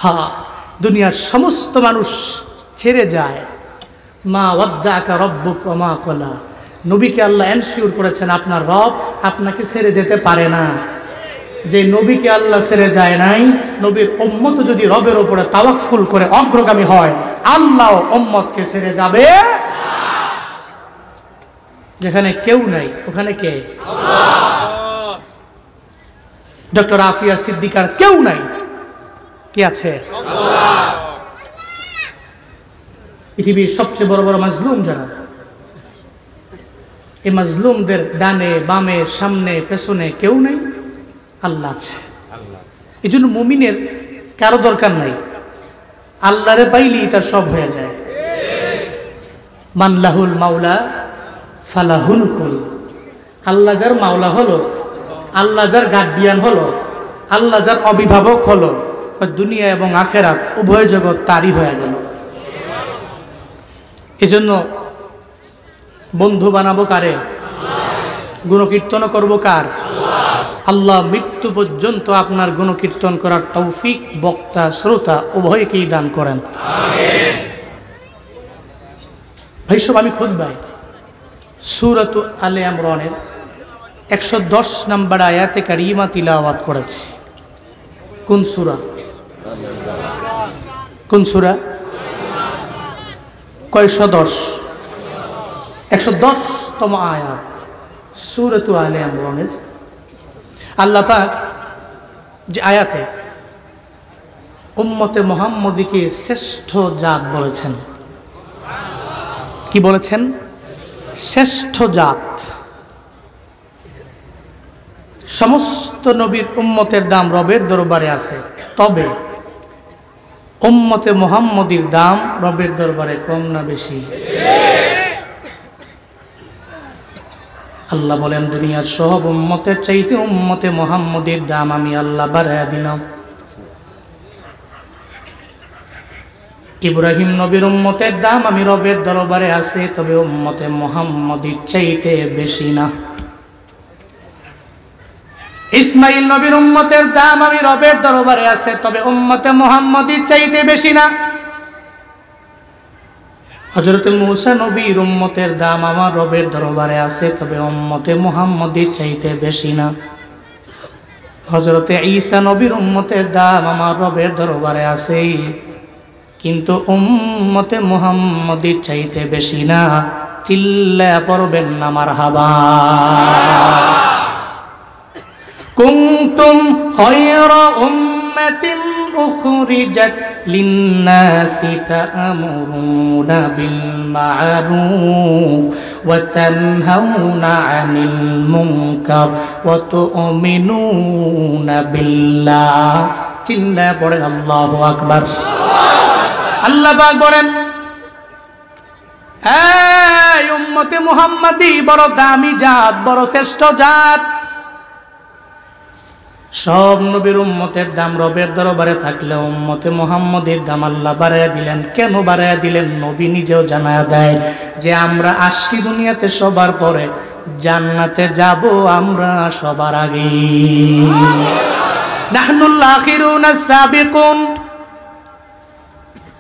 হ্যাঁ, দুনিয়ার সমস্ত মানুষ ছেড়ে যায়। মা ওয়াদ্দাকা রব্বুক ওয়া মা ক্বালা, নবীকে আল্লাহ এনশিওর করেছেন আপনার রব আপনাকে ছেড়ে যেতে পারে না। যে নবীকে আল্লাহ ছেড়ে যায় নাই, নবীর উম্মত যদি রবের উপরে তাওয়াক্কুল করে অগ্রগামী হয়, আল্লাহ উম্মতকে ছেড়ে যাবে। যেখানে কেউ নাই ওখানে কে? আল্লাহ। ডক্টর আফিয়া সিদ্দিকার কেউ নাই, কি আছে? আল্লাহ। পৃথিবীর সবচেয়ে বড় বড় মাজলুম যারা, এই মাজলুমদের ডানে বামে সামনে পেছনে কেউ নেই, আল্লাহ আছে। এই জন্য মুমিনের কারো দরকার নাই, আল্লাহরে পাইলেই তার সব হয়ে যায়। মানলাহুল মাওলা ফালাহুল কুল, আল্লাহ যার মাওলা হলো, আল্লাহ যার গার্ডিয়ান হলো, আল্লাহ যার অভিভাবক হলো, দুনিয়া এবং আখেরাত উভয় জগৎ তারই হয়ে গেল। এজন্য বন্ধু বানাবো কারে? গুণকীর্তন করবো কার? আল্লাহ মৃত্যু পর্যন্ত আপনার গুণকীর্তন করার তৌফিক বক্তা শ্রোতা উভয়কেই দান করেন। ভাই সব, আমি খুতবায় সূরাত আলে ইমরানের 110 নম্বর আয়াতে কারিমা তিলাওয়াত করেছি। কোন সূরা? কোন সূরা? কয়শো 10? 110তম আয়াত সূরাত আলে ইমরানের। আল্লাহ পাক যে আয়াতে উম্মতে মুহাম্মদীকে শ্রেষ্ঠ জাত বলেছেন, কি বলেছেন? শ্রেষ্ঠ জাত। সমস্ত নবীর উম্মতের দাম রবের দরবারে আছে, তবে উম্মতে মুহাম্মদীর দাম রবের দরবারে কম না বেশি? আল্লাহ বলেন, দুনিয়ার সব উম্মতের চাইতে উম্মতে মুহাম্মদীর দাম আমি আল্লাহ বাড়ায়া দিলাম। ইব্রাহিম নবীর উম্মতের দাম আমি রবের দরবারে আছে, তবে উম্মতে মুহাম্মদীর চাইতে বেশি না। ইসমাইল নবীর উম্মতের দাম আমি রবের দরবারে আছে, তবে উম্মতে মুহাম্মদীর চাইতে বেশি না। হযরত মূসা নবীর উম্মতের দাম আমার রবের দরবারে আছে, তবে উম্মতে মুহাম্মদীর চাইতে বেশি না। হযরত ঈসা নবীর উম্মতের দাম আমার রবের দরবারে আছে, কিন্তু উম্মতে মুহাম্মদীর চাইতে বেশি না। চিল্লায়া পড়বেন না মারহাবা। কুনতুম খায়রা উম্মাতিন উখরিজাত লিন্নাসি তা'মুরুনা বিল মা'রুফ ওয়া তানহাউনা আনিল মুনকার ওয়া তু'মিনুনা বিল্লাহ। চিল্লায়া পড়েন আল্লাহু আকবার। আল্লাহ পাক বলেন, এই উম্মতে মুহাম্মাদি বড় দামি জাত, বড় শ্রেষ্ঠ জাত। সব নবীর উম্মতের দাম রবের দরবারে থাকলে উম্মতে মুহাম্মদের দাম আল্লাহ বাড়ায়া দিলেন। কেন বাড়ায়া দিলেন? নবী নিজেও জানায়া দেয় যে আমরা আসছি দুনিয়াতে সবার পরে, জান্নাতে যাব আমরা সবার আগে। নাহনুল আখিরুন আস-সাবিকুন।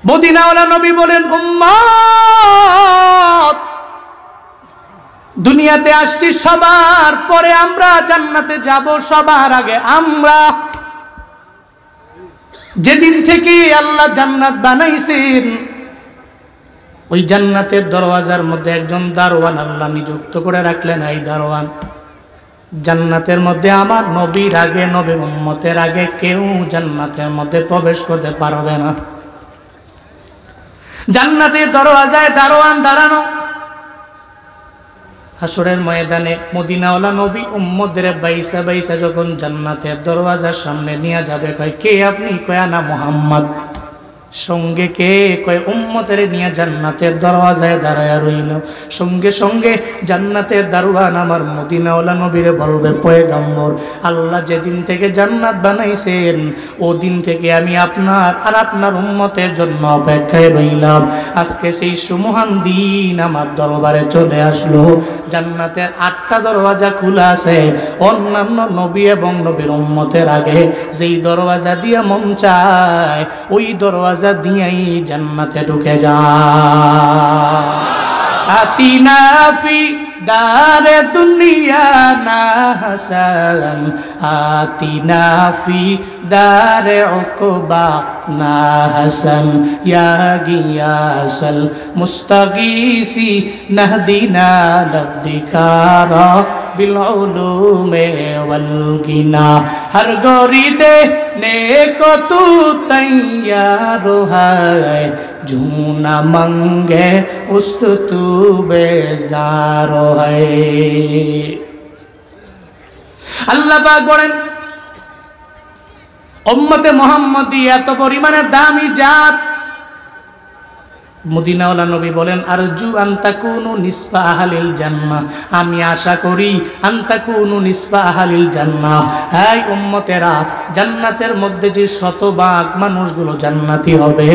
মদিনাওয়ালা নবী বলেন, উম্মত দুনিয়াতে আসছি সবার পরে, আমরা জান্নাতে যাব সবার আগে আমরা। যেদিন থেকে আল্লাহ জান্নাত বানাইছেন, ওই জান্নাতের দরওয়াজার মধ্যে একজন দারোয়ান আল্লাহ নিযুক্ত করে রাখলেন। এই দারোয়ান জান্নাতের মধ্যে আমার নবীর আগে, নবীর উম্মতের আগে কেউ জান্নাতের মধ্যে প্রবেশ করতে পারবে না। জান্নাতের দরওয়াজায় দারোয়ান দাঁড়ানো। হাসরের ময়দানে মদিনাওয়ালা নবী উম্মতদের বাইসা বাইসা যখন জান্নাতের দরওয়াজার সামনে নিয়ে যাবে, কয় কে আপনি? কয় না মুহাম্মদ। সঙ্গে কে কয় উম্মতের নিয়ে জান্নাতের দরওয়াজায় দাঁড়ায় রইল। সঙ্গে সঙ্গে জান্নাতের দারওয়ান আমার মদিনাওয়ালা নবীরে বলবে, পয়গম্বর, আল্লাহ যেদিন থেকে জান্নাত বানাইছেন ওদিন থেকে আমি আপনার আর আপনার উম্মতের জন্য অপেক্ষায় রইলাম। আজকে সেই সুমহান দিন আমার দরবারে চলে আসলো। জান্নাতের 8টা দরওয়াজা খোলা আছে। অন্যান্য নবী এবং নবীর উম্মতের আগে যেই দরওয়াজা দিয়া মন চায় ওই দরওয়াজা দিয়াই জান্নাতে ঢুকে যায়। আতিনা ফি দারে দুনিয়া না হাসান, আতিনা ফি দারে উকবা না হাসান, ইয়া গিয়াসাল মুস্তাগীসি নাহদিনা লফদিকারা বিল উলুমে ওয়াল গিনা। হর গরিদে নেকো তু তৈয়ার হায়, জুনা মঙ্গে উস্ত তু বেজার হায়। আল্লাহ পাক বলেন, উম্মতে মুহাম্মদী এত পরিমাণে দামি জাত। মদিনাওয়ালা নবী বলেন, আরজু আন তাকুনু নিসফা আহলিল জান্নাহ, আমি আশা করি আন তাকুনু নিসফা আহলিল জান্নাহ। এই উম্মতেরা, জান্নাতের মধ্যে যে 100 ভাগ মানুষগুলো জান্নাতি হবে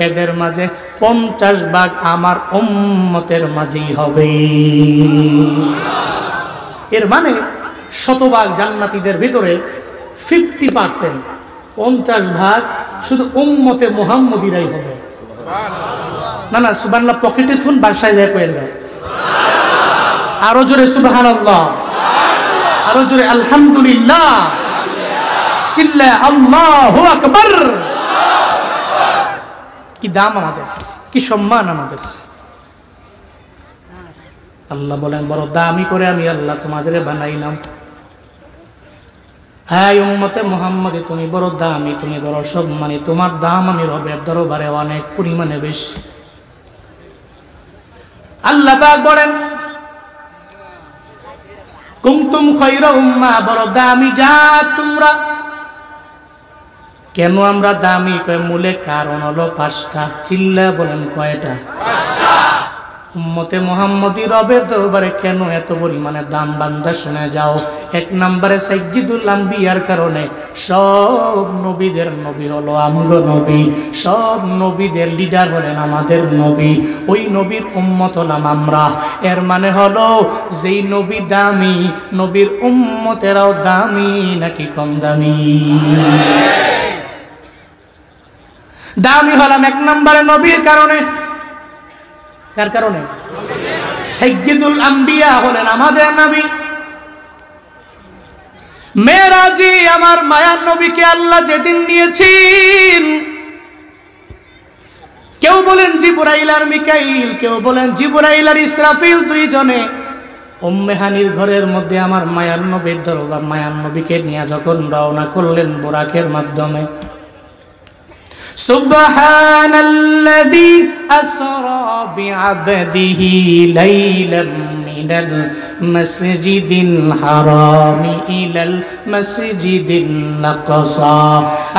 এদের মাঝে 50 ভাগ আমার উম্মতের মাঝেই হবে। এর মানে 100 ভাগ জান্নাতীদের ভিতরে 50%, 50 ভাগ শুধু উম্মতে মুহাম্মদীরাই হবে। না না, সুবহানাল্লাহ পকেটে থুন, বাসায় যায় কইল না। আরো জোরে সুবহানাল্লাহ, আরো জোরে আলহামদুলিল্লাহ, চিল্লা আল্লাহু আকবার। কি দাম আমাদের, কি সম্মান আমাদের। আল্লাহ বলেন, বড় দামি করে আমি আল্লাহ তোমাদের বানাইলাম। হ্যাঁ উম্মতে মুহাম্মদী, তুমি বড় দামি, তুমি বড় সম্মানী, তোমার দাম আমি রবের দরবারে অনেক পরিমাণে বেশি। আল্লাহ পাক বলেন, কুনতুম খায়রা উম্মাহ, বড় দামি জাত তোমরা। কেন আমরা দামি? কয় মূলে কারণ হলো 5টা। চিল্লা বলেন কয়টা? উম্মতে মুহাম্মদী রবের দরবারে কেন এত পরিমাণে দাম বান্দা শুনে যাও। 1 নম্বরে সাইয়্যিদুল আম্বিয়ার কারণে। সব নবীদের নবী হলো আমগো নবী, সব নবীদের লিডার হলেন আমাদের নবী, ওই নবীর উম্মত হলাম আমরা। এর মানে হলো যেই নবী দামি, নবীর উম্মতেরাও দামি নাকি কম দামি? দামি হলাম 1 নম্বরে নবীর কারণে। কার কারণে? সাইয়্যিদুল আম্বিয়া হলেন আমাদের নবী। মেরাজে আমার মায়ার নবীকে আল্লাহ যেদিন নিয়েছেন, কেউ বলেন জিবরাইল আর মিকাইল, কেউ বলেন জিবরাইল আর ইসরাফিল, 2 জনে উম্মে হানির ঘরের মধ্যে আমার মায়ার নবীর দরবার, মায়ার নবীকে নিয়ে যখন রওনা করলেন বুরাকের মাধ্যমে। সুবহানাল্লাযী আসরা বিআবদিহি লাইলাম মিনাল মাসজিদিল হারামি ইলাল মাসজিদিল আকসা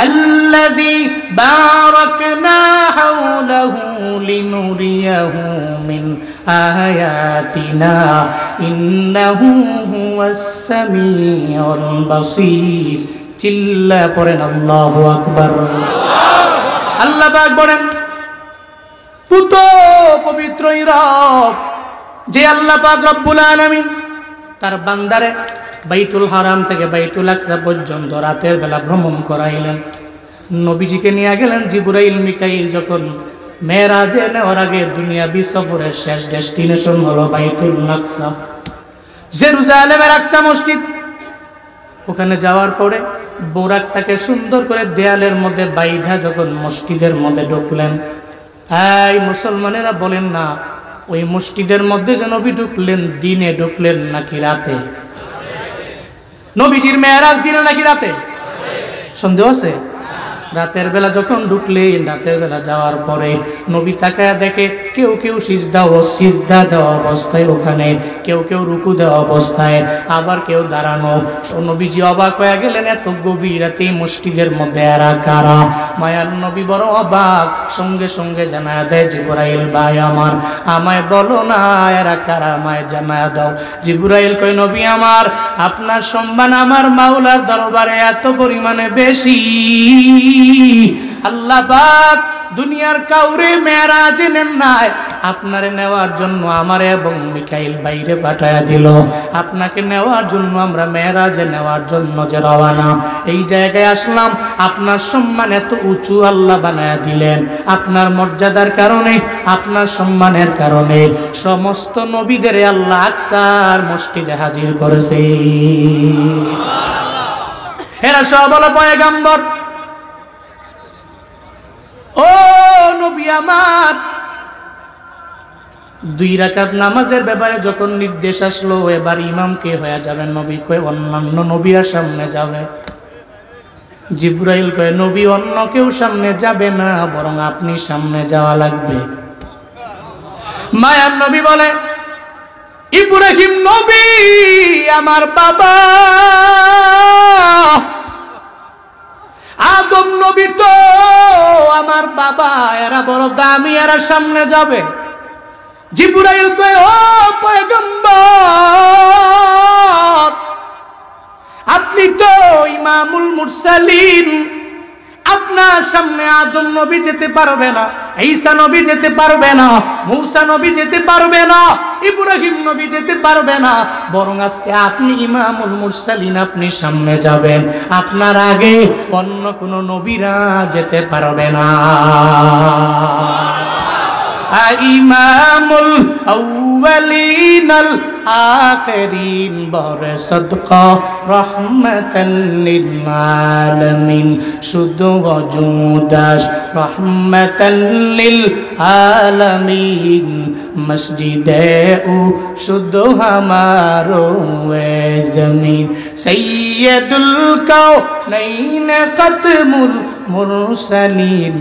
আল্লাযী বারাকনা হাওলাহু লিনুরিয়াহু মিন আয়াতিনা ইন্নাহু হুয়াস সামিউল বাসীর। চিল্লা পড়েন আল্লাহু আকবার। আল্লাহ পাক বলেন, পুত পবিত্র রব, যে আল্লাহ পাক রব্বুল আলামিন তার বান্দারে বাইতুল হারাম থেকে বাইতুল আকসা পর্যন্ত রাতের বেলা ভ্রমণ করাইলেন। নবীজিকে নিয়ে গেলেন জিবরাইল মিকাইল। যখন মেরাজে নেওয়ার আগে দুনিয়াবি সফরের শেষ ডেস্টিনেশন হলো বাইতুল আকসা, জেরুজালেমের আকসা মসজিদ। ওখানে যাওয়ার পরে বোরাকটাকে সুন্দর করে দেয়ালের মধ্যে বাইধা যখন মসজিদের মধ্যে ঢুকলেন, এই মুসলমানেরা বলেন না ওই মসজিদের মধ্যে যে নবী ঢুকলেন দিনে ঢুকলেন নাকি রাতে? নবীজির মেরাজ দিনে নাকি রাতে? সন্দেহ আছে? রাতের বেলা যখন ঢুকলেন, রাতের বেলা যাওয়ার পরে নবী তাকায়া দেখে কেউ কেউ সিজদা দেওয়া অবস্থায় ওখানে, কেউ কেউ রুকু দেওয়া অবস্থায়, আবার কেউ দাঁড়ানো। নবীজি অবাক হয়ে গেলেন, এত গভীর রাতে মসজিদের মধ্যে এরা কারা? মায়ার নবী বড় অবাক, সঙ্গে সঙ্গে জানায়া দেয় জিবরাইল ভাই আমার, আমায় বলো না এরা কারা, আমায় জানায়া দাও। জিবরাইল কয় নবী আমার, আপনার সম্মান আমার মাওলার দরবারে এত পরিমাণে বেশি, আল্লাহ পাক দুনিয়ার কাউরে মেরাজে নেন নাই, আপনারে নেওয়ার জন্য আমারে এবং মিকাইল বাইরে পাঠায়া দিল। আপনাকে নেওয়ার জন্য আমরা মেরাজে নেওয়ার জন্য যে রওনা, এই জায়গায় আসলাম। আপনার সম্মান এত উঁচু আল্লাহ বানায়া দিলেন, আপনার মর্যাদার কারণে, আপনার সম্মানের কারণে সমস্ত নবীদের আল্লাহ আকসার মসজিদে হাজির করেছে। এরা সব হলো পয়গম্বর। ও নবী আমার, 2 রাকাত নামাজের ব্যাপারে যখন নির্দেশ আসলো, এবার ইমাম কে হয়ে যাবেন? নবী কয় অন্যান্য নবীরা সামনে যাবে। জিবরাইল কয় নবী অন্য কেউ সামনে যাবে না, বরং আপনি সামনে যাওয়া লাগবে। মায়ার নবী বলে, ইব্রাহিম নবী আমার বাবা, আদম নবী তো আমার বাবা, এরা বড় দামি, এরা সামনে যাবে। জিবরাইল কয় ও পয়গম্বর, আপনি তো ইমামুল মুরসালিন, আপনার সামনে আদম নবী যেতে পারবে না, ঈসা নবী যেতে পারবে না, মূসা নবী যেতে পারবে না, ইব্রাহিম নবী যেতে পারবে না, বরং আজকে আপনি ইমামুল মুরসালিন, আপনি সামনে যাবেন। আপনার আগে অন্য কোন নবীরা যেতে পারবে না। ইমামুল আউয়ালিনাল আখিরিন বরে সদকা রহমাতাল লিল আলামিন, শুধু ওজুদাস রহমাতাল লিল আলামিন, মসজিদে ও শুধু হামারো এ জমিন, সৈয়দুল কাউনাইন খতমুল মুরসালিন,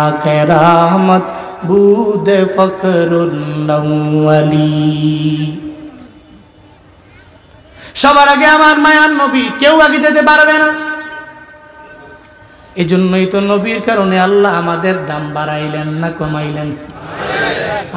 আখিরামত বুদ ফখরুল আউয়ালি। সবার আগে আমার মায়ার নবী, কেউ আগে যেতে পারবে না। এজন্যই তো নবীর কারণে আল্লাহ আমাদের দাম বাড়াইলেন না কমাইলেন?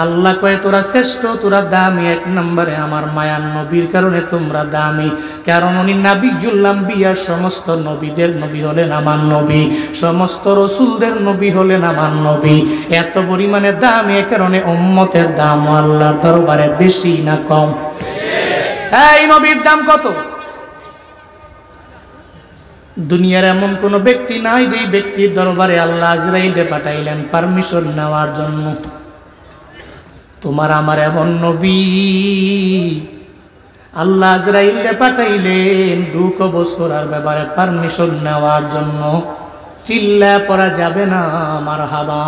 আল্লাহ কয় তোরা শ্রেষ্ঠ, তোরা দামি, 1 নম্বরে আমার মায়ার নবীর কারণে তোমরা দামি। কারণ উনি নাবিয়ুল আম্বিয়া, সমস্ত নবীদের নবী হলেন আমার নবী, সমস্ত রসুলদের নবী হলেন আমার নবী। এত পরিমাণে দামি, এ কারণে উম্মতের দাম আল্লাহর দরবারে বেশি না কম? এই নবীর দাম কত? দুনিয়ার এমন কোন ব্যক্তি নাই যেই ব্যক্তির দরবারে আল্লাহ আজরাইলকে পাঠাইলেন পারমিশন নেওয়ার জন্য। তোমার আমার এমন নবী, আল্লাহ আজরাইলকে পাঠাইলেন রূহ কবজ করার ব্যাপারে পারমিশন নেওয়ার জন্য। চিল্লা পড়া যাবে না মারহাবা।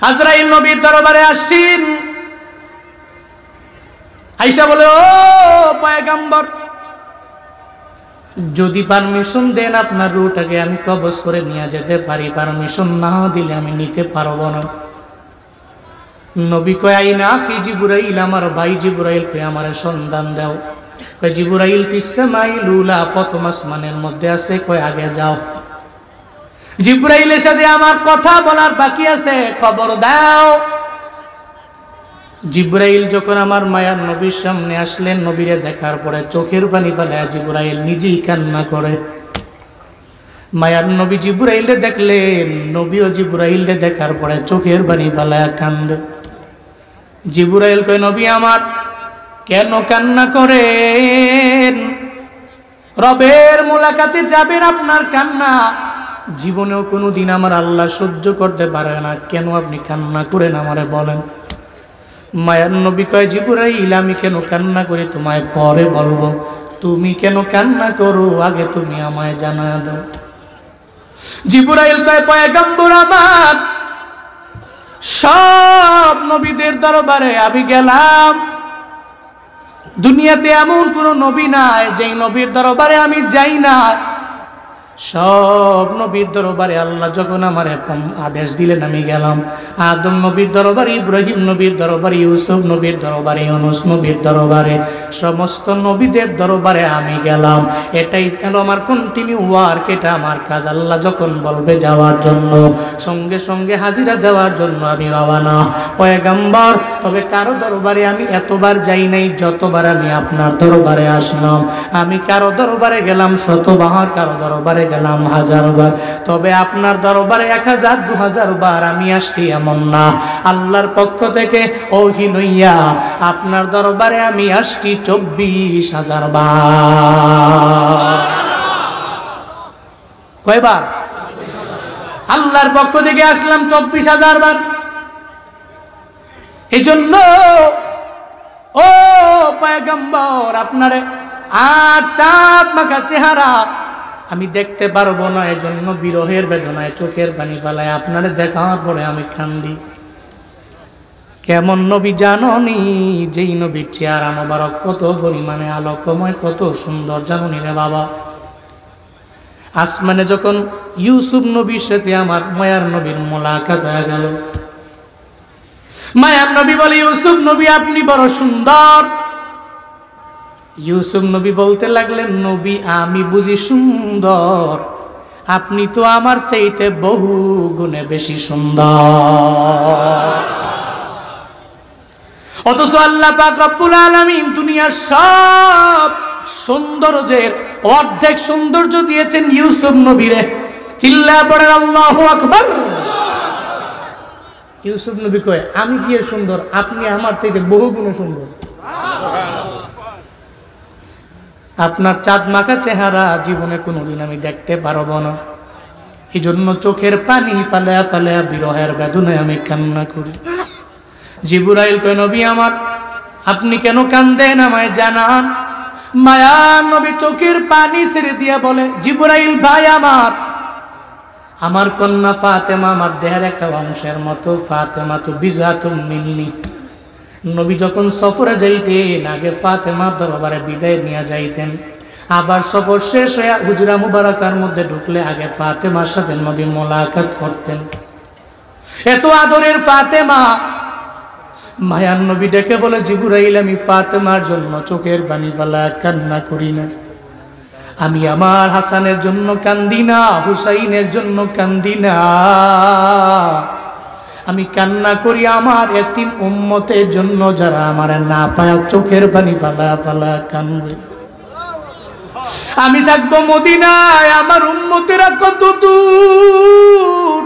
আজরাইল নবীর দরবারে আসছেন, আয়েশা বলে ও পয়গম্বর, যদি পারমিশন দেন আপনার রূহটাকে আমি কবজ করে নিয়ে যেতে পারি, পারমিশন না দিলে আমি নিতে পারবো না। নবী কয় আইনা কি জিবরাইল, আমার ভাই জিবরাইল কয় আমারে সন্ধান দাও। কয় জিবরাইল ফিস সামাইল উলা, প্রথম আসমানের মধ্যে আছে, কয় আগে যাও। জিবরাইলের সাথে আমার কথা বলার বাকি আছে, খবর দাও। জিবরাইল যখন আমার মায়ার নবীর সামনে আসলেন, নবীরে দেখার পরে চোখের পানি ফেলায় জিবরাইল নিজেই কান্না করে। মায়ার নবী জিবরাইলে দেখলেন, নবীও জিবরাইলে দেখার পরে চোখের পানি ফেলায় কান্দে। জিবরাইল কয় নবী আমার, কেন কান্না করেন? রবের মুলাকাতে যাবেন, আপনার কান্না জীবনেও কোনোদিন আমার আল্লাহ সহ্য করতে পারে না, কেন আপনি কান্না করেন আমারে বলেন। মায়ার নবী কয় জিবরাইল, আমি কেন কান্না করি তোমায় পরে বলবো, তুমি কেন কান্না করো আগে তুমি আমায় জানায় দাও। জিবরাইল কয় পয়গম্বর আমার, সব নবীদের দরবারে আমি গেলাম, দুনিয়াতে এমন কোন নবী নাই যেই নবীর দরবারে আমি যাই না। সব নবীর দরবারে আল্লাহ যখন আমার আদেশ দিলেন আমি গেলাম। আদম নবীর দরবারে, ইব্রাহিম নবীর দরবারে, ইউসুফ নবীর দরবারে, ইউনূস নবীর দরবারে, সমস্ত নবীদের দরবারে আমি গেলাম। এটাই ছিল আমার কন্টিনিউ ওয়ার্ক, এটা আমার কাজ। আল্লাহ যখন বলবে যাওয়ার জন্য, সঙ্গে সঙ্গে হাজিরা দেওয়ার জন্য আমি রওনা পয়গম্বর। তবে কারো দরবারে আমি এতবার যাই নাই যতবার আমি আপনার দরবারে আসলাম। আমি কারো দরবারে গেলাম শতবার, কারো দরবারে গেলাম 1000 বার, তবে আপনার দরবারে 1000 2000 বার আমি আসছি এমন না। আল্লাহর পক্ষ থেকে ওহী লইয়া আপনার দরবারে আমি আসছি 24000 বার। কয়বার? আল্লাহর পক্ষ থেকে আসলাম 24000 বার। এজন্য ও পয়গম্বর, আপনারে চাঁদ মাখা চেহারা আমি দেখতে পারবো না, এজন্য বিরহের বেদনায় চোখের পানি ফেলায় আপনারে দেখার পরে আমি কান্দি। কেমন নবী জাননি? যেই নবীর চেহারা মোবারক কত পরিমাণে আলোকময়, কত সুন্দর জাননি রে বাবা। আসমানে যখন ইউসুফ নবীর সাথে আমার মায়ার নবীর মোলাকাত হয়ে গেল, মায়ার নবী বলে, ইউসুফ নবী আপনি বড় সুন্দর। ইউসুফ নবী বলতে লাগলেন, নবী আমি বুঝি সুন্দর, আপনি তো আমার চাইতে বহু গুণে বেশি সুন্দর। অথচ আল্লাহ পাক রব্বুল আলামিন দুনিয়ার সব সৌন্দর্যের অর্ধেক সৌন্দর্য দিয়েছেন ইউসুফ নবীরে। চিল্লা পড়েন আল্লাহু আকবার। ইউসুফ নবী কয়, আমি কি সুন্দর? আপনি আমার চাইতে বহু গুণে সুন্দর। আপনার চাঁদ মাখা চেহারা জীবনে কোনোদিন আমি দেখতে পারবো না। এই জন্য চোখের পানি ফালায়া ফালায়া বিরহের বেদনায় আমি কান্না করি। জিবরাইল কয়, নবী আমার আপনি কেন কান্দেন আমায় জানান। মায়া নবী চোখের পানি ছেড়ে দিয়া বলে, জিবরাইল ভাই আমার কন্যা ফাতেমা আমার দেহের একটা অংশের মতো, ফাতেমা তো বিজাতুম মিন্নি। নবী যখন সফরে যাইতেন আগে ফাতেমা দরবারে বিদায় নিয়ে যাইতেন, আবার সফর শেষ হয়ে হুজরা মুবারাকার মধ্যে ঢুকলে আগে ফাতেমার সাথে নবী মোলাকাত করতেন। এত আদরের ফাতেমা, মায়ার নবী ডেকে বলে, জিবরাইল আমি ফাতেমার জন্য চোখের পানি ফেলা কান্না করি না। আমি আমার হাসানের জন্য কান্দি না, হুসাইনের জন্য কান্দি না, আমি কান্না করি আমার এতিম উম্মতের জন্য যারা আমার না পায় চোখের পানি ফালা ফালা কান্দে। আমি থাকবো মদিনায়, আমার উম্মতেরা কত দূর,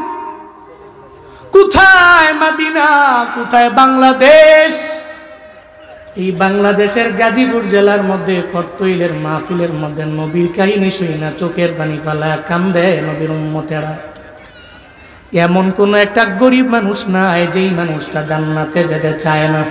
কোথায় মদিনা, কোথায় বাংলাদেশ। এই বাংলাদেশের গাজীপুর জেলার মধ্যে করতইলের মাহফিলের মধ্যে নবীর কাহিনী শুই না চোখের পানি ফালা কান্দে নবীর উম্মতেরা। এমন কোন একটা গরিব মানুষ নাই যেই মানুষটা জান্নাতে যেতে চায় না,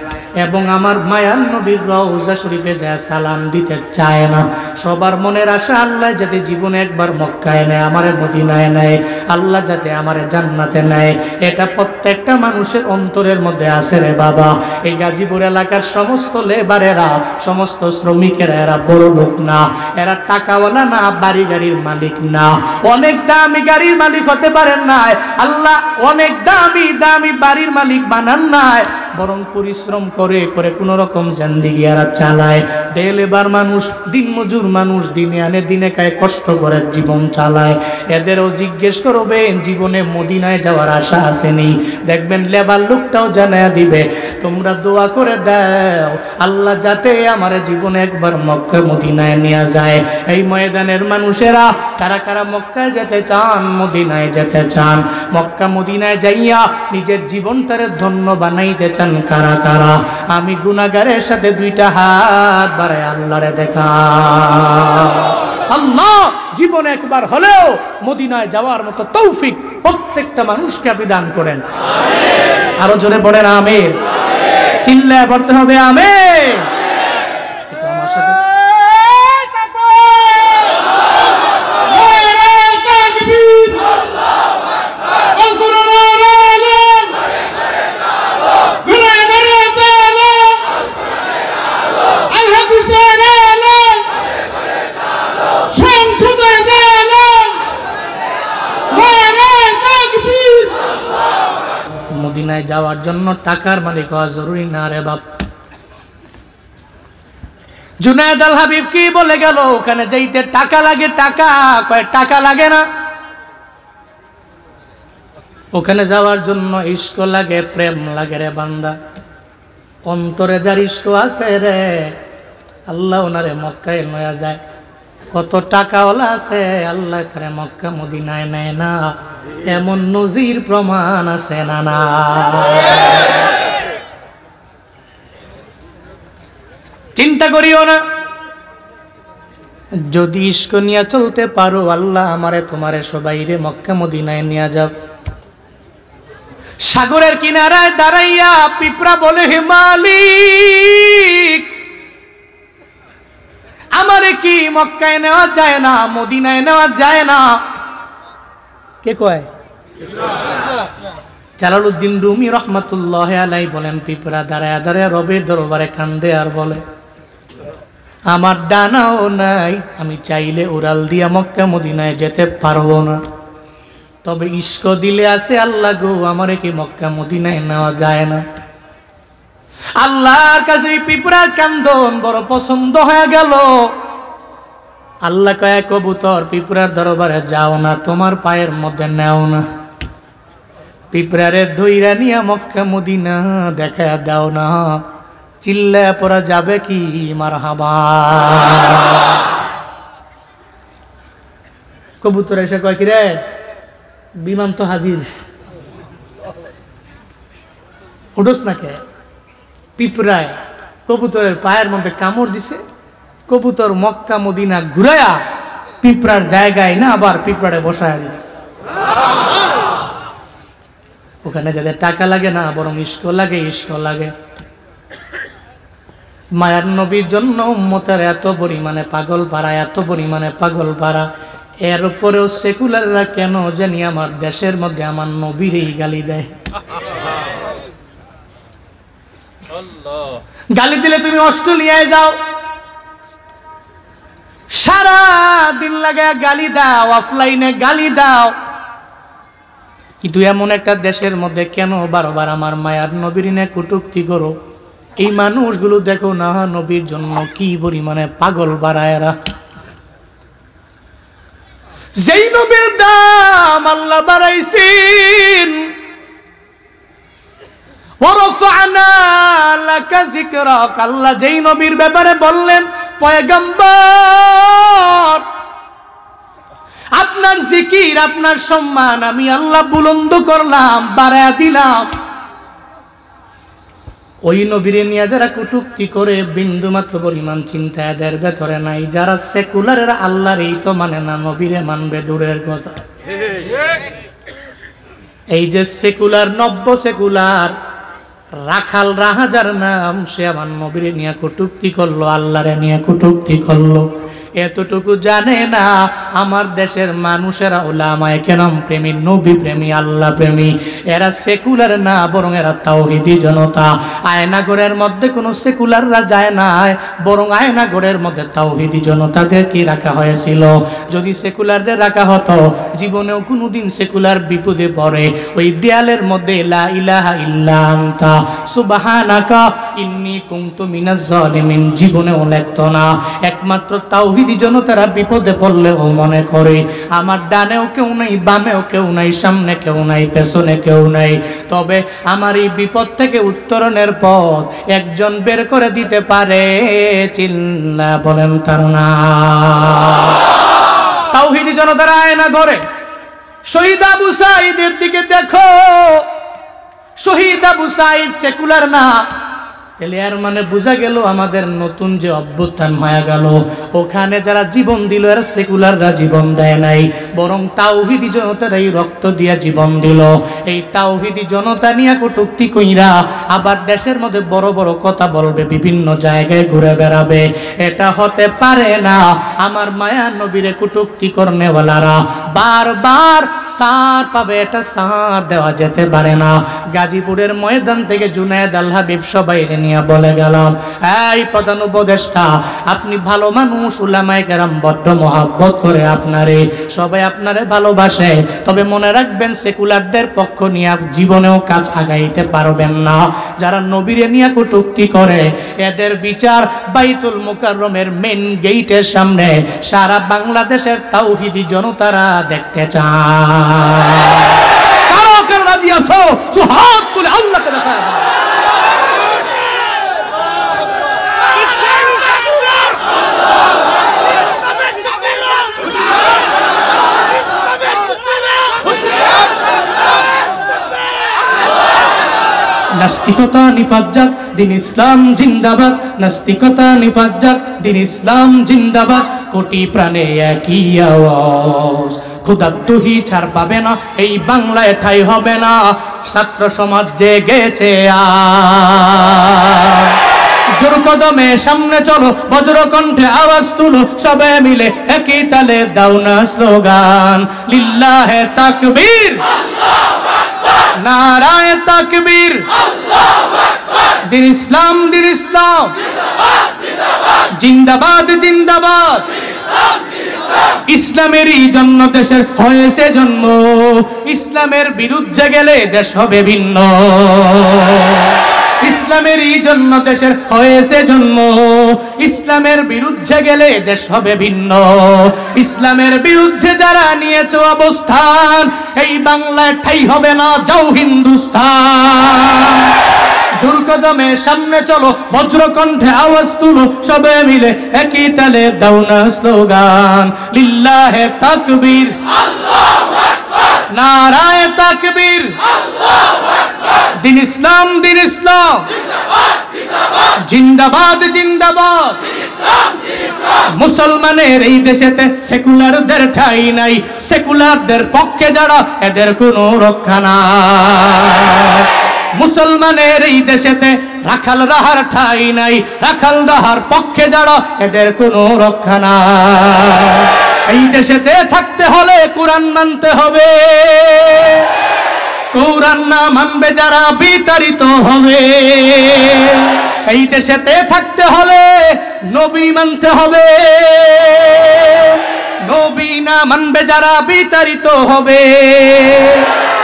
এবং আমার মায়ার নবীর রওজা শরীফে যায় সালাম দিতে চায় না। সবার মনের আশা আল্লাহ যাতে জীবনে একবার মক্কায় নেয়, আমারে মদিনায় নেয়, আল্লাহ যাতে আমারে জান্নাতে নেয়, এটা প্রত্যেকটা মানুষের অন্তরের মধ্যে আছে রে বাবা। এই গাজীপুর এলাকার সমস্ত লেবারেরা, সমস্ত শ্রমিকেরা এরা বড় লোক না, এরা টাকাওয়ালা না, বাড়ি গাড়ির মালিক না, অনেক দামি গাড়ির মালিক হতে পারেন না, আল্লাহ অনেক দামি দামি বাড়ির মালিক বানান নাই, বরং পরিশ্রম করে করে কোন রকম জিন্দেগি এরা চালায়। ডেলেবার মানুষ, দিন মজুর মানুষ, দিনে আনে দিনে খায়, কষ্ট করে জীবন চালায়। এদেরও জিজ্ঞেস করবেন জীবনে মদিনায় যাওয়ার আশা আসেনি, দেখবেন লেবার লোকটাও জানায় দিবে, তোমরা দোয়া করে দাও আল্লাহ যাতে আমার জীবনে একবার মক্কা মদিনায় নিয়ে যায়। এই ময়দানের মানুষেরা কারা কারা মক্কায় যেতে চান, মদিনায় যেতে চান, মক্কা মদিনায় যাইয়া নিজের জীবনটারে ধন্য বানাইতে চান কারা কারা? আমি গুনাহগারের সাথে দুইটা হাত বাড়ায় আল্লাহরে দেখা। আল্লাহ জীবনে একবার হলেও মদিনায় যাওয়ার মতো তৌফিক প্রত্যেকটা মানুষকে আপনি দান করেন। আরো জোরে পড়েন আমিন। চিল্লায় পড়তে হবে আমিন। আমার সাথে Allah যাওয়ার জন্য টাকার মালিক হওয়া জরুরি না রে বাপ। জুনায়েদ আল হাবিব কি বলে গেল, ওখানে যাইতে টাকা লাগে, টাকা কয় টাকা লাগে না, ওখানে যাওয়ার জন্য ইশক লাগে, প্রেম লাগে রে বান্দা। অন্তরে যার ইশক আছে রে, আল্লাহ ওনারে মক্কায় লয়া যায়। কত টাকাওয়ালা আছে, আল্লাহ তারে মক্কা মদিনায় নেয় না, এমন নজির প্রমাণ আছে না না? চিন্তা করিও না, যদি ইশক নিয়ে চলতে পারো, আল্লাহ আমারে তোমারে সবাইরে মক্কা মদিনায় নিয়ে যাও। সাগরের কিনারায় দাঁড়াইয়া পিঁপড়া বলে, হে মালিক, আমারে কি মক্কায় নেওয়া যায় না, মদিনায় নেওয়া যায় না? কে কয়? জালালউদ্দিন রুমি রহমাতুল্লাহ আলাইহি বলেন, পিঁপড়া দাঁড়ায় দাঁড়ায় রবের দরবারে কান্দে আর বলে, আমার ডানাও নাই, আমি চাইলে উড়াল দিয়া মক্কা মদিনায় যেতে পারবো না, তবে ইশক দিলে আছে, আল্লাহ গো আমারে কি মক্কা মদিনায় নেওয়া যায় না? আল্লাহর কাছে এই পিঁপড়ার কান্দন বড় পছন্দ হয়ে গেল। আল্লাহ কয়, কবুতর পিঁপড়ার দরবারে যাও না, তোমার পায়ের মধ্যে নেও না, পিঁপড়ারে ধইরা নিয়া মক্কা মদিনা দেখা দাও না। চিল্লায় পড়া যাবে কি মারহাবা? কবুতর এসে কয়, কি রে বিমান তো হাজির, উঠোস না কে? পিঁপড়ায় কবুতরের পায়ের মধ্যে কামড় দিছে, কবুতর মক্কা মদিনা ঘুরায়া পিঁপড়ার জায়গায় না আবার পিঁপড়ারে বসায় দিছে। ওখানে যাদের টাকা লাগে না, বরং ইশক লাগে, ইশক লাগে। মায়ার নবীর জন্য উম্মতের এত পরিমাণে পাগল পারা, এত পরিমাণে পাগল পারা, এর উপরেও সেকুলাররা কেন জানি আমার দেশের মধ্যে আমার নবীরই গালি দেয়। গালি দিলে তুমি অস্ট্রেলিয়ায় যাও, সারা দিন লাগে গালি দাও, অফলাইনে গালি দাও, কিন্তু এমন একটা দেশের মধ্যে কেন বারবার আমার মায়ার নবীর নিয়ে কটূক্তি করো? এই মানুষগুলো দেখো না, নবীর জন্য কি পরিমাণে পাগল বাড়ায় এরা। যেই নবীর দাম আল্লাহ বাড়াইছেন, ওয়ারফা'না লাকা যিকরাক, আল্লাহ যেই নবীর ব্যাপারে বললেন, পয়গম্বর আপনার জিকির, আপনার সম্মান আমি আল্লাহ বুলন্দ করলাম, বাড়ায়া দিলাম। ওই নবীরে নিয়ে যারা কটূক্তি করে, বিন্দু মাত্র পরিমাণ চিন্তা এদের ভেতরে নাই। যারা সেকুলারের আল্লাহর এই তো মানে না, নবীরে মানবে দূরের কথা। এই যে সেকুলার, নব্য সেকুলার রাখাল রাহাজার নাম, সে আমার নবীরে নিয়ে কটূক্তি করলো, আল্লাহরে নিয়ে কটূক্তি করলো। এতটুকু জানে না আমার দেশের মানুষেরা উলামায়ে কেরাম প্রেমী, নবী প্রেমী, আল্লাহ প্রেমী। এরা সেকুলার না, বরং এরা তাওহীদি জনতা। আয়নাগরের মধ্যে কোনো সেকুলাররা যায় না, বরং আয়নাগরের মধ্যে তাওহীদি জনতাদেরকে রাখা হয়েছিল। যদি সেকুলারদের রাখা হতো, জীবনেও কোনোদিন সেকুলার বিপদে পড়ে ওই দেয়ালের মধ্যে লা ইলাহা ইল্লা আনতা সুবহানাকা ইন্নী কুনতু মিনাজ জালিমিন জীবনেও লিখতো না। একমাত্র তাওহীদি জনতারা বিপদে পড়লে ও মনে করে আমার ডানেও কেউ নাই, বামেও কেউ নাই, সামনে কেউ নাই, পেছনে কেউ নাই, তবে আমার এই বিপদ থেকে উত্তরণের পথ একজন বের করে দিতে পারে। চিল্লা বলেন তার নাম। তাওহীদি জনতারা আয়না ঘরে শহীদ আবু সাঈদের দিকে দেখো। শহীদ আবু সাঈদ সেকুলার না, তাহলে এর মানে বোঝা গেল আমাদের নতুন যে অভ্যুত্থান হয়ে গেল, ওখানে যারা জীবন দিল এরা সেকুলাররা জীবন দেয় নাই, বরং তাওহীদি জনতারাই রক্ত দিয়া জীবন দিল। এই তাওহীদি জনতা নিয়ে কটূক্তি কইরা আবার দেশের মধ্যে বড় বড় কথা বলবে, বিভিন্ন জায়গায় ঘুরে বেড়াবে। এটা হতে পারে না। আমার মায়া নবীরে কটূক্তি করনেওয়ালারা বারবার সার পাবে, এটা সার দেওয়া যেতে পারে না। গাজীপুরের ময়দান থেকে জুনায়েদ আল হাবিব সবাই নিয়ে বলে গেলাম, এই প্রধান উপদেষ্টা, আপনি ভালো মানুষ, উলামায়ে কেরাম বড্ড মহব্বত করে আপনারে, সবাই আপনারে ভালোবাসে, তবে মনে রাখবেন সেকুলারদের পক্ষ নিয়ে জীবনেও কাজ আগাইতে পারবেন না। যারা নবীরে নিয়ে কটূক্তি করে এদের বিচার বাইতুল মুকাররমের মেন গেইটের সামনে সারা বাংলাদেশের তাওহীদি জনতারা দেখতে চায়। কারো রাজি আছো তো হাত তুলে আল্লাহকে দেখা দাও। নাস্তিকতা নিপাত যাক, দিন ইসলাম জিন্দাবাদ। নাস্তিকতা নিপাত যাক, দিন ইসলাম জিন্দাবাদ। কোটি প্রাণে একই আওয়াজ, ক্ষুধার্তহি ছাড় পাবে না, এই বাংলায় ঠাঁই হবে না। ছাত্র সমাজ জেগেছে জোর কদমে সামনে চলো, বজ্র কণ্ঠে আওয়াজ তুলো, সবাই মিলে একই তালে দাও না স্লোগান, লিল্লাহে তাকবীর, নারায়ে তাকবীর, দিন ইসলাম, দিন ইসলাম জিন্দাবাদ, জিন্দাবাদ। ইসলামেরই জন্য দেশের হয়েছে জন্ম, ইসলামের বিরুদ্ধে গেলে দেশ হবে ভিন্ন। ইসলামেরই জন্য দেশের হয়েছে জন্ম, ইসলামের বিরুদ্ধে গেলে দেশ হবে ভিন্ন। ইসলামের বিরুদ্ধে যারা নিয়েছে অবস্থান, এই বাংলায় ঠাঁই হবে না, যাও হিন্দুস্তান। জোর কদমে সামনে চলো, বজ্র কণ্ঠে আওয়াজ তুলো, সবে মিলে একই তালে দাও না স্লোগান, লিল্লাহে তাকবীর, আল্লাহু আকবার, নারায়ে তাকবীর, আল্লাহু আকবার, দিন ইসলাম, দিন ইসলাম জিন্দাবাদ, জিন্দাবাদ, দিন ইসলাম, দিন ইসলাম। মুসলমানের এই দেশেতে সেকুলারদের ঠাঁই নাই, সেকুলারদের পক্ষে যারা এদের কোনো রক্ষা নাই। মুসলমানের এই দেশেতে রাখাল রাহার ঠাঁই নাই, রাখাল রাহার পক্ষে যারা এদের কোনো রক্ষা নাই। এই দেশেতে থাকতে হলে কোরআন মানতে হবে, কোরআন না মানবে যারা বিতাড়িত হবে। এই দেশেতে থাকতে হলে নবী মানতে হবে, নবী না মানবে যারা বিতাড়িত হবে।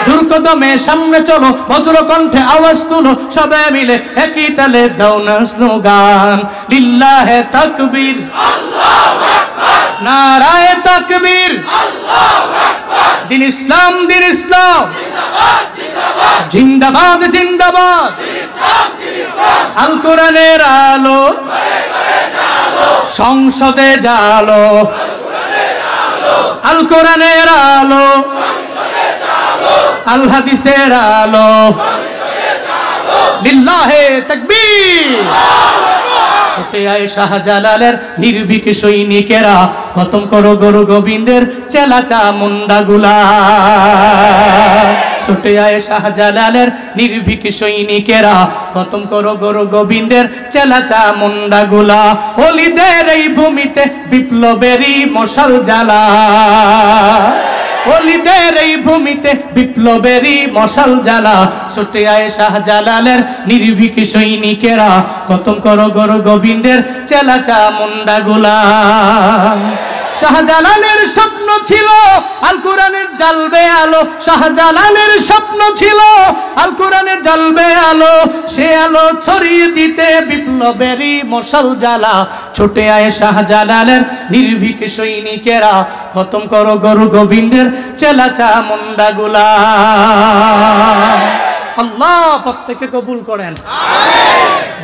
জোর কদমে সামনে চলো, বজ্র কণ্ঠে আওয়াজ তুলো, সবাই মিলে একই তালে দাও না স্লোগান, লিল্লাহে তাকবীর, আল্লাহু আকবার, নারায়ে তাকবীর, আল্লাহু আকবার, দিন ইসলাম, দিন ইসলাম জিন্দাবাদ, জিন্দাবাদ, দিন ইসলাম, দিন ইসলাম। আল কোরআনের আলো সংসদে জালো, আল কোরআনের আলো, আল হাদিসের আলো, লিল্লাহে তাকবীর। ছুটে আয় শাহজালালের নির্ভীক সৈনিকেরা, খতম করো গুরু গোবিন্দের চেলা চামুন্ডা গুলা। ছুটে আয় শাহজালালের নির্ভীক সৈনিকেরা, খতম করো গুরু গোবিন্দের চেলা চামুন্ডা গুলা। ওলিদের এই ভূমিতে বিপ্লবেরই মশাল জ্বালা, ওলিদের এই ভূমিতে বিপ্লবেরই মশাল জ্বালা। ছুটে আয় শাহজালালের নির্ভীক সৈনিকেরা, খতম করো গুরু গোবিন্দের চেলা চামুন্ডা গুলা। শাহজালালের স্বপ্ন ছিল আল কোরআনের জ্বালবে আলো, শাহজালালের স্বপ্ন ছিল আল কোরআনের জ্বালবে আলো, সে আলো ছড়িয়ে দিতে বিপ্লবেরই মশাল জ্বালা। ছুটে আয় শাহজালালের নির্ভীক সৈনিকেরা, খতম করো গুরু গোবিন্দের চেলা চামুন্ডা গুলা। আল্লাহ প্রত্যেককে কবুল করেন,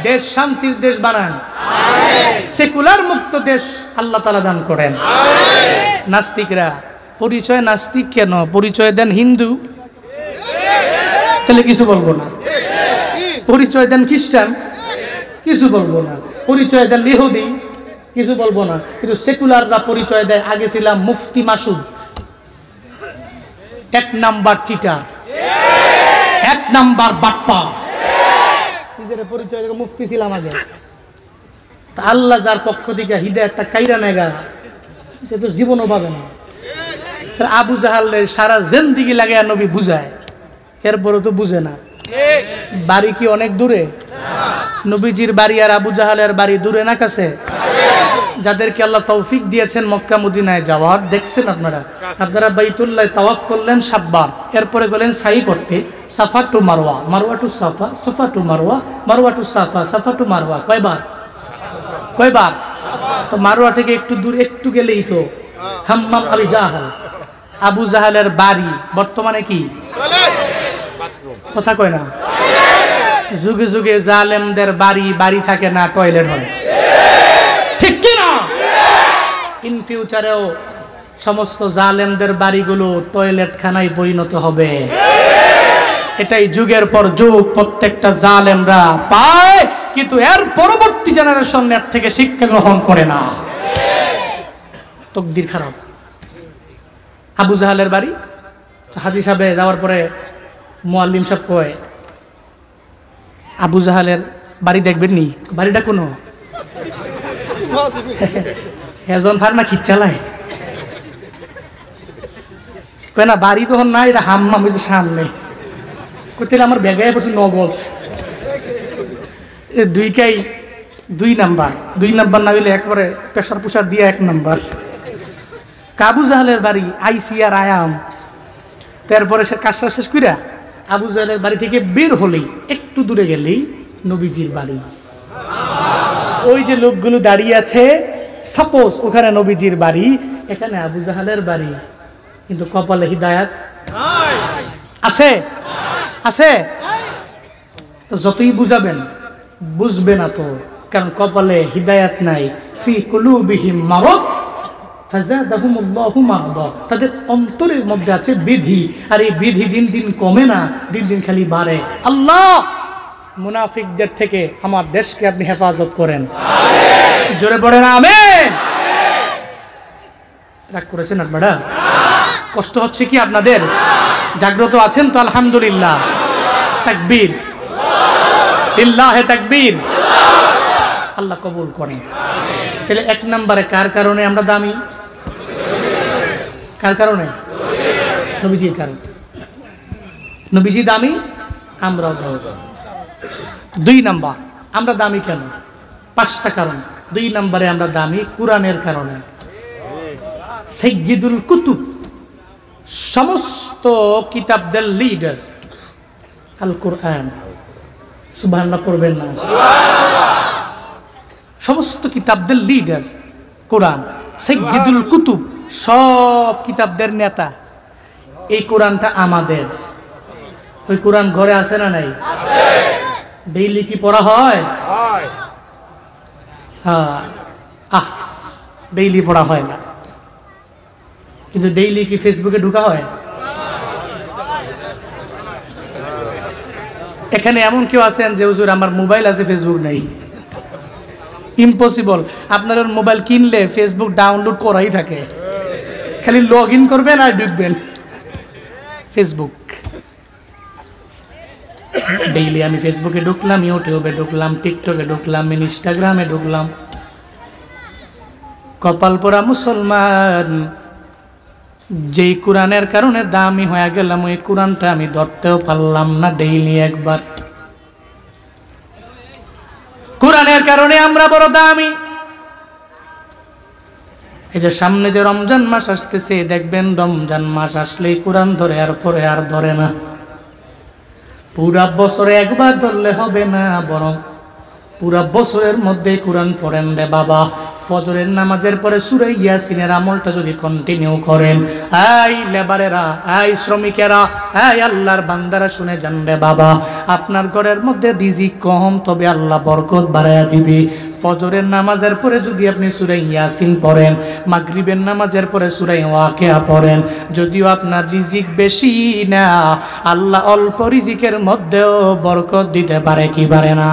দেশ শান্তির দেশ বানান, সেকুলার মুক্ত দেশ আল্লাহ তাআলা দান করেন। নাস্তিকরা পরিচয় নাস্তিক কেন? পরিচয় দেন হিন্দু, তাহলে কিছু বলবো না। পরিচয় দেন খ্রিস্টান, কিছু বলবো না। পরিচয় দেন ইহুদি, কিছু বলবো না। কিন্তু সেকুলাররা পরিচয় দেয় আগে ছিলাম মুফতি মাসুদ, এক নাম্বার চিটার, এক নাম্বার বাটপা। নিজের পরিচয় মুফতি ছিলাম আগে। তা আল্লাহ যার পক্ষ থেকে হিদায়াতটা কাইরা নেগা, সে তো জীবনও পাবে না। আবু জাহালের সারা জিন্দেগি লাগে নবী বুঝায়, এরপরে তো বুঝে না। বাড়ি কি অনেক দূরে? নবীজির বাড়ি আর আবু জাহালের বাড়ি দূরে না কাছে? যাদেরকে আল্লাহ তৌফিক দিয়েছেন মক্কা মদিনায় যাওয়ার, দেখছেন আপনারা বাইতুল্লাহ তাওয়াফ করলেন 7 বার, এরপরে গেলেন সাই করতে, সাফা টু মারওয়া, মারওয়া টু সাফা, সাফা টু মারওয়া, মারওয়া টু সাফা, সাফা টু মারওয়া। কয়বার? তো মারওয়া থেকে একটু দূর, একটু গেলেই তো হাম্মাম আবি জাহাল, আবু জাহালের বাড়ি। বর্তমানে কি কথা কয় না? যুগে যুগে জালেমদের বাড়ি থাকে না, টয়লেট হয়, ঠিক কি না? ইন ফিউচারেও সমস্ত জালেমদের বাড়িগুলো টয়লেট খানায় পরিণত হবে। এটাই যুগের পর যুগ প্রত্যেকটা জালেমরা পায়, কিন্তু এর পরবর্তী জেনারেশন এর থেকে শিক্ষা গ্রহণ করে না। তকদির খারাপ। আবু জাহালের বাড়ি, হাজী সাহেবে যাওয়ার পরে মুআল্লিম সাহেব কয়, আবু জাহালের বাড়ি দেখবেন নি? বাড়িটা কোনো হেজন ফার্মা খিচ্চালায় কয় না, বাড়ি তখন না, এটা হাম্মাম ওই যে সামনে। কোথায় আমার ব্যাগায় পড়ছে নগদ। 2 নাম্বার না হইলে একবারে প্রেশার পুষার দিয়ে 1 নাম্বার। আবু জাহালের বাড়ি আইসি আর আয়াম। তারপরে সে কাজটা শেষ কইরা আবু জাহালের বাড়ি থেকে বের হলেই একটু দূরে গেলেই নবীজির বাড়ি। ওই যে লোকগুলো দাঁড়িয়ে আছে, সাপোজ ওখানে নবীজির বাড়ি, এখানে আবু জাহালের বাড়ি, কিন্তু কপালে হিদায়াত আছে? তো যতই বুঝাবেন বুঝবে না তো, কারণ কপালে হিদায়াত নাই। ফি কুলুবিহিম মারাদ ফাযাদাহুমুল্লাহু মারাদা, তাদের অন্তরের মধ্যে আছে বিধি, আর এই বিধি দিন দিন কমে না, দিন দিন খালি বাড়ে। আল্লাহ মুনাফিকদের থেকে আমার দেশকে আপনি হেফাজত করেন, আমিন। জোরে পড়েন আমিন। রাগ করেছেন আপনারা? কষ্ট হচ্ছে কি আপনাদের? জাগ্রত আছেন তো? আলহামদুলিল্লাহ। তাকবীর, লিল্লাহে তাকবীর। আল্লাহ কবুল করেন। তাহলে 1 নম্বরে কার কারণে আমরা দামি? কার কারণে? নবীজির কারণে। নবীজি দামি, আমরাও দামি। 2 নাম্বার, আমরা দামি কেন? 5টা কারণ। 2 নম্বরে আমরা দামি কুরআনের কারণে। সাইয়্যিদুল কুতুব, সমস্ত কিতাবদের লিডার আল কোরআন। সুবহানাল্লাহ পড়বেন না? সমস্ত কিতাবদের লিডার কোরআন, সাইয়্যিদুল কুতুব, সব কিতাবদের নেতা। এই কোরআনটা আমাদের। ওই কোরআন ঘরে আছে না নাই? আছে। ডেইলি কি পড়া হয়? হয়। হ্যাঁ, ডেইলি পড়া হয় না, কিন্তু ডেইলি কি ফেসবুকে ঢোকা হয়? এখানে এমন কেউ আছেন যে হুজুর আমার মোবাইল আছে, ফেসবুক নেই? ইম্পসিবল। আপনার মোবাইল কিনলে ফেসবুক ডাউনলোড করাই থাকে, খালি লগ ইন করবেন আর ঢুকবেন ফেসবুক। ডেইলি আমি ফেসবুকে ঢুকলাম, ইউটিউবে ঢুকলাম, টিকটকে ঢুকলাম, ইনস্টাগ্রামে ঢুকলাম। কপাল পোড়া মুসলমান, যেই কোরআনের কারণে দামি হয়ে গেলাম, ওই কোরআনটা আমি ধরতেও পারলাম না ডেইলি একবার। কোরআনের কারণে আমরা বড় দামি। এই যে সামনে যে রমজান মাস আসতেছে, দেখবেন রমজান মাস আসলেই কোরআন ধরে, আর পরে আর ধরে না। পুরা বছরে একবার ধরলে হবে না, বরং পুরা বছরের মধ্যে কোরআন পড়েন রে বাবা। ফজরের নামাজের পরে সূরা ইয়াসিনের আমলটা যদি কন্টিনিউ করেন, এই লেবারেরা, এই শ্রমিকেরা, এই আল্লাহর বান্দারা শুনে যান রে বাবা, আপনার ঘরের মধ্যে রিজিক কম, তবে আল্লাহ বরকত বাড়ায়া দিবে। ফজরের নামাজের পরে যদি আপনি সূরা ইয়াসিন পড়েন, মাগরিবের নামাজের পরে সূরা ওয়াকিয়া পড়েন, যদিও আপনার রিজিক বেশি না, আল্লাহ অল্প রিজিকের মধ্যেও বরকত দিতে পারে, কি পারে না?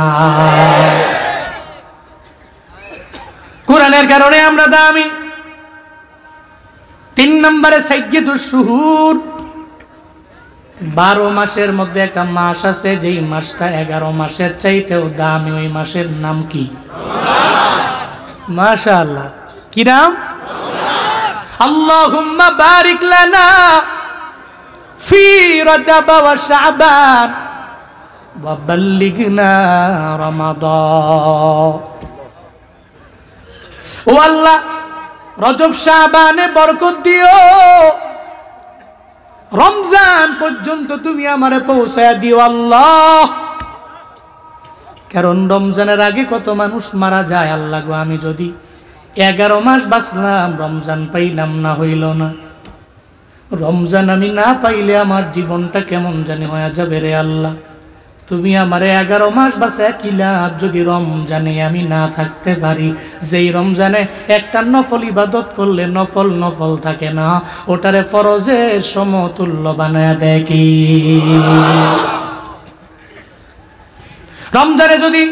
কোরআনের কারণে আমরা দামি। 3 নম্বরে সাইয়্যিদুশ শুহুর, 12 মাসের মধ্যে একটা মাস আছে, যেই মাসটা 11 মাসের চাইতেও দামি। ওই মাসের নাম কি? মাশাআল্লাহ। কি নাম? আল্লাহুম্মা বারিক লানা ফি রাজাব ওয়া শাবান ওয়া বাল্লিগনা রমাদান। ও আল্লাহ, রজব শাবানে বরকত দিও, রমজান পর্যন্ত তুমি আমারে পৌঁছায় দিও আল্লাহ। কারণ রমজানের আগে কত মানুষ মারা যায় আল্লাহ গো। আমি যদি 11 মাস বাঁচলাম, রমজান পাইলাম না, হইল না। রমজান আমি না পাইলে আমার জীবনটা কেমন জানি হয়ে যাবে রে আল্লাহ। তুমি আমারে 11 মাস বাঁচায় কি লাভ যদি রমজানে আমি না থাকতে পারি। যেই রমজানে একটা নফল ইবাদত করলে নফল নফল থাকে না, ওটারে ফরজের সমতুল্য বানায় দেয় কি? রমজানে যদি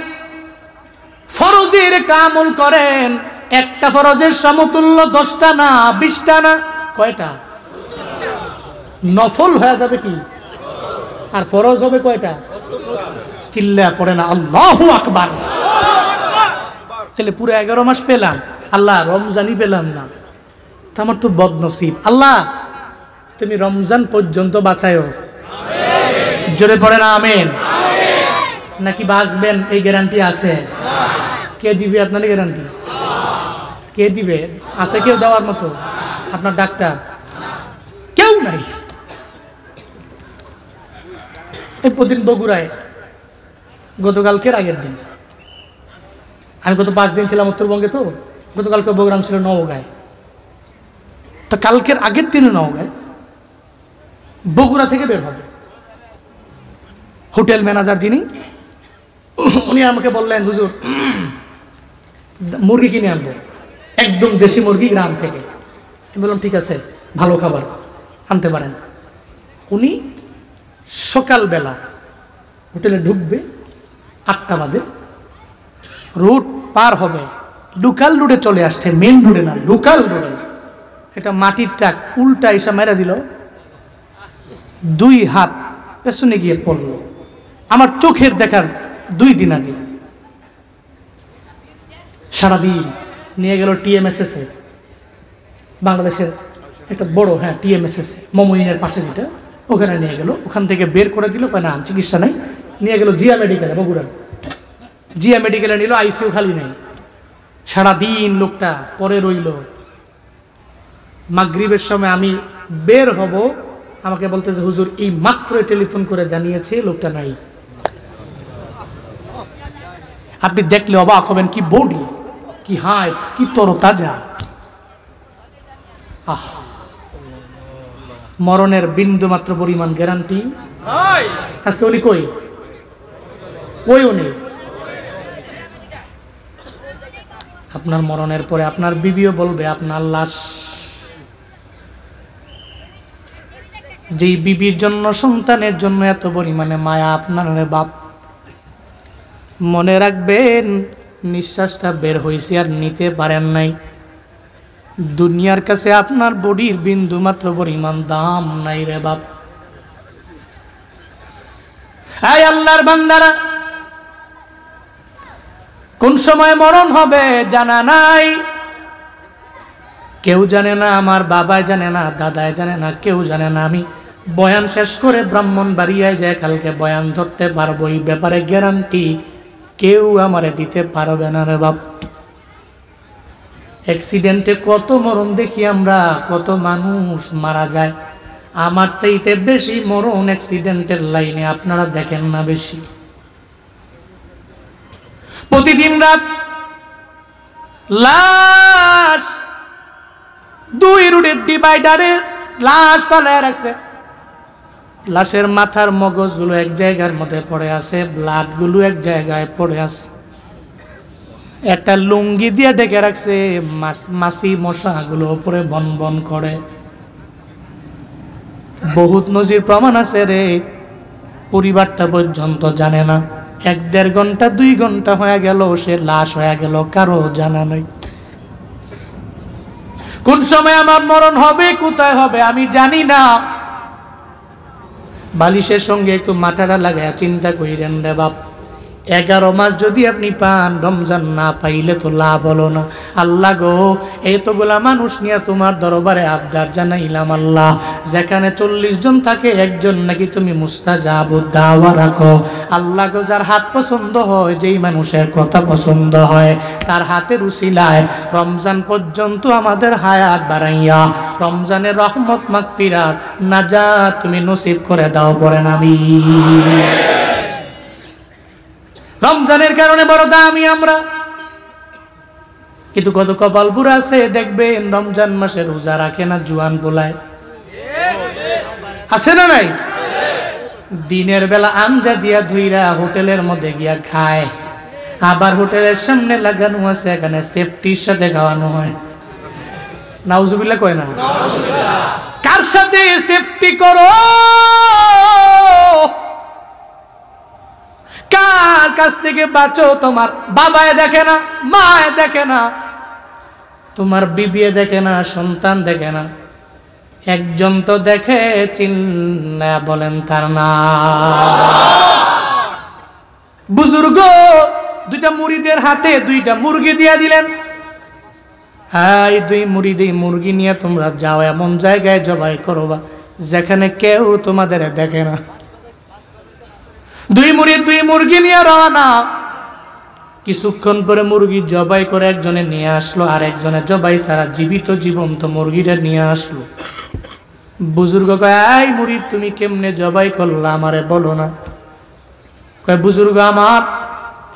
ফরজের একটা আমল করেন, একটা ফরজের সমতুল্য 10টা না 20টা না, কয়টা? নফল হয়ে যাবে কি? আর ফরজ হবে কয়টা? চিল্লা পড়ে না আল্লাহু আকবার। তাহলে পুরো 11 মাস পেলাম, আল্লাহ রমজানই পেলাম না, তা আমার তো বদনসিব। আল্লাহ তুমি রমজান পর্যন্ত বাঁচায়ো। জোরে পড়ে না আমিন। নাকি বাঁচবেন এই গ্যারান্টি আছে? কে দিবে আপনার গ্যারান্টি? কে দিবে? আছে কেউ দেওয়ার মতো? আপনার ডাক্তার কেউ নাই। এই প্রতিদিন বগুড়ায়, গতকালকের আগের দিন, আমি গত 5 দিন ছিলাম উত্তরবঙ্গে, তো গতকালকে প্রোগ্রাম ছিল নওগাঁয়, তো কালকের আগের দিনে নওগাঁয় বগুড়া থেকে বের হবে হোটেল ম্যানেজার যিনি, উনি আমাকে বললেন, হুজুর মুরগি কিনে আনবো, একদম দেশি মুরগি গ্রাম থেকে। আমি বললাম ঠিক আছে, ভালো খাবার আনতে পারেন। উনি সকালবেলা হোটেলে ঢুকবে 8টা বাজে, রোড পার হবে, লোকাল রোডে চলে আসছে, মেন রোডে না, লোকাল রোডে। একটা মাটির ট্রাক উল্টা এসে মেরে দিল, 2 হাত পেছনে গিয়ে পড়ল। আমার চোখের দেখার 2 দিন আগে। সারাদিন নিয়ে গেল TMSS এ, বাংলাদেশের একটা বড়, হ্যাঁ TMSS মমইনের পাশে যেটা, ওখানে নিয়ে গেল। ওখান থেকে বের করে দিল, না চিকিৎসা নাই, নিয়ে গেল জিয়া মেডিকেলে, বগুড়া জিয়া মেডিকেলে নিল, ICU খালি নেই। সারাদিন লোকটা পরে রইল। মাগরিবের সময় আমি বের হব, আমাকে বলতেছে হুজুর এই মাত্র টেলিফোন করে জানিয়েছে লোকটা নাই। আপনি দেখলে অবাক হবেন, কি বডি, কি হাইট, কি তরতাজা। আহ, মরণের বিন্দু মাত্র পরিমাণ গ্যারান্টি আজকে উনি কই? উনি আপনার মরণের পরে আপনার বিবিও বলবে আপনার লাশ। যেই বিবির জন্য, সন্তানের জন্য এত পরিমাণে মায়া আপনার বাপ, মনে রাখবেন নিঃশ্বাসটা বের হয়েছে আর নিতে পারেন নাই। দুনিয়ার কাছে আপনার বডির বিন্দু মাত্র পরিমাণ দাম নাই রে বাপ। এই আল্লাহর বান্দারা, কোন সময় মরণ হবে জানা নাই, কেউ জানে না, আমার বাবাই জানে না, দাদাই জানে না, কেউ জানে না। আমি বয়ান শেষ করে ব্রাহ্মণবাড়িয়ায় যায় কালকে বয়ান ধরতে পারবো, এই ব্যাপারে গ্যারান্টি কেউ আমারে দিতে পারবে না রে বাপ। অ্যাক্সিডেন্টে কত মরণ দেখি আমরা, কত মানুষ মারা যায়। আমার চাইতে বেশি মরণ অ্যাক্সিডেন্টের লাইনে আপনারা দেখেন না বেশি। প্রতিদিন রাত লাশ 2 রোডের ডিভাইডারে লাশ ফেলায় রাখছে। লাশের মাথার মগজগুলো এক জায়গার মধ্যে পড়ে আছে, ব্লাড গুলো এক জায়গায় পড়ে আছে। একটা লুঙ্গি দিয়ে ঢেকে রাখছে, মাছি মশা গুলো উপরে বন বন করে। বহুত নজির প্রমাণ আছে রে, পরিবারটা পর্যন্ত জানে না। 1-1.5 ঘন্টা 2 ঘন্টা হয়ে গেল, সে লাশ হয়ে গেল, কারো জানা নাই। কোন সময় আমার মরণ হবে, কোথায় হবে আমি জানি না। বালিশের সঙ্গে একটু মাথাটা লাগায় চিন্তা করিলেন রে বাপ, 11 মাস যদি আপনি পান, রমজান না পাইলে তো লাভ হলো না। আল্লাহ গো, এতগুলা মানুষ নিয়ে তোমার দরবারে আবদার জানাইলাম আল্লাহ, যেখানে 40 জন থাকে একজন নাকি তুমি মুস্তাজাবুদ দাওয়া রাখো। আল্লাহ গো, যার হাত পছন্দ হয়, যেই মানুষের কথা পছন্দ হয়, তার হাতের উসিলায় রমজান পর্যন্ত আমাদের হায়াত বাড়াইয়া রমজানের রহমত মাগফিরাত নাজাত তুমি নসিব করে দাও, পড়েন আমিন। রমজানের কারণে বড় দামি আমরা, কিন্তু কত কপাল বুড়া আছে দেখবেন রমজান মাসে রোজা রাখে না, জুয়ান পোলায় আছে না নাই? দিনের বেলা আঞ্জা দিয়া ধুইরা হোটেলের মধ্যে গিয়া খায়, আবার হোটেলের সামনে লাগানো আছে, এখানে সেফটির সাথে খাওয়ানো হয়। নাউজুবিল্লাহ কয় না? কার সাথে সেফটি করো? কার কাছ থেকে বাঁচো? তোমার বাবায় দেখে না, মায় দেখে না, তোমার বিবিয়ে দেখে না, সন্তান দেখে না, একজন তো দেখে, চিন্না বলেন তার নাম। বুজুর্গ দুইটা মুরিদের হাতে 2টা মুরগি দিয়া দিলেন, হ্যাঁ, এই 2 মুরগি নিয়ে তোমরা যাও, এমন জায়গায় জবাই করবা যেখানে কেউ তোমাদের দেখে না। 2 মুরগি নিয়ে রওনা। কিছুক্ষণ পরে মুরগি জবাই করে একজনে নিয়ে আসলো, আর একজনে জবাই ছাড়া জীবন্ত মুরগিটা নিয়ে আসলো। বুজুর্গ কয়, এই মুরিদ, তুমি কেমনে জবাই করলা আমারে বলো না? কয়, বুজুর্গ, আমার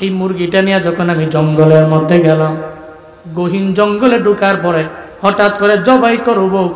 এই মুরগিটা নিয়ে যখন আমি জঙ্গলের মধ্যে গেলাম, গহীন জঙ্গলে ঢোকার পরে হঠাৎ করে জবাই